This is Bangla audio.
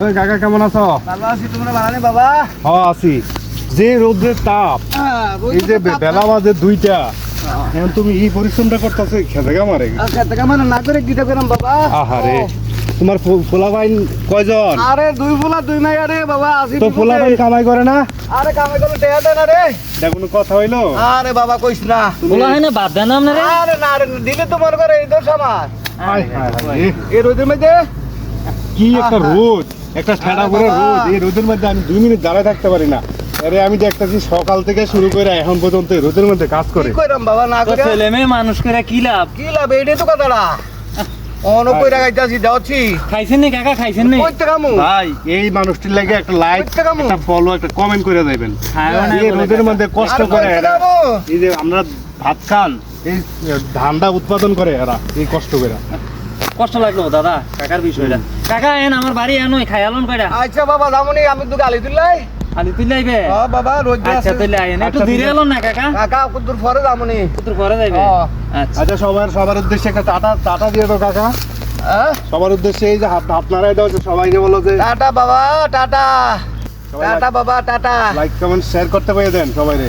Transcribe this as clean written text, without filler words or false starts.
কাকা কেমন আছো? ভালো আছি, তোমরা ভালো নেই বাবা? হ্যাঁ আছি। যে রোদের তাপ, এই যে বেলা বাজে 2টা, এখন তুমি এই পরিশ্রমটা করতেছো খেতে কামারে। খেতে কামানো না করে গিটা করাম বাবা। আহারে, তোমার পোলাপাইন কয়জন? আরে দুই ফুলা দুই মাইয়া রে বাবা, আসি তো পোলাপাইন কামাই করে না? আরে কামাই করে টেয়া দেয় না রে। এটা কোনো কথা হইলো? আরে বাবা কইস না, বলা হয় না বাদ দেন আপনারে। আরে না রে, দিলে তো মনে করে এই দোষ আমার। হায় হায় হায়, এই রোদের মধ্যে কি একটা রোদ, একটা ঠেড়া করে রোদ। এই রোদের মধ্যে আমি 2 মিনিট দাঁড়ায় থাকতে পারি না। আরে আমি দেখতেছি সকাল থেকে শুরু করে এখন পর্যন্ত এই রোদের মধ্যে কাজ করে। কি কইরাম বাবা না তো করে? ছেলে মেয়ে মানুষ করে কি লাভ? কি লাভ, এইটাই তো কথাটা। অনো কইরা গাইতাছি যাচ্ছি। খাইছেন নি কাকা, খাইছেন নি? কইতে কামু ভাই, এই মানুষটির লাগে একটা লাইক, কইতে কামু? একটা ফলো, একটা কমেন্ট করে দিবেন। খায়ও না এই বলে রোদের কাকা। মধ্যে কষ্ট আরে করে কইতে এরা, কামু? এই যে আমরা ভাত খান, এই ধানটা উৎপাদন করে এরা এই কষ্ট করে। কষ্ট লাগলো দাদা কাকার বিষয়টা। কাকা এন আমার বাড়ি এন ওই খায়ালন কয়টা আচ্ছা বাবা যামুনি, আমি তো গালি দিলাই। খালি তুই লাইবে। বাবা রোজ আচ্ছা তুই আইন একটু ধীরে এলো না কাকা, কাকা কত পরে যামুনি। তোর পরে যাইবে। হ্যাঁ। আচ্ছা আচ্ছা, সবার উদ্দেশ্যে একটা টাটা দিয়ে দাও কাকা। সবার উদ্দেশ্যে এই যে আপনারাই দাও, যে সবাইকে বলো যে টাটা বাবা, টাটা সবাই টাটা বাবা, টাটা। লাইক কমেন্ট শেয়ার করতে পেরে দেন সবাই রে।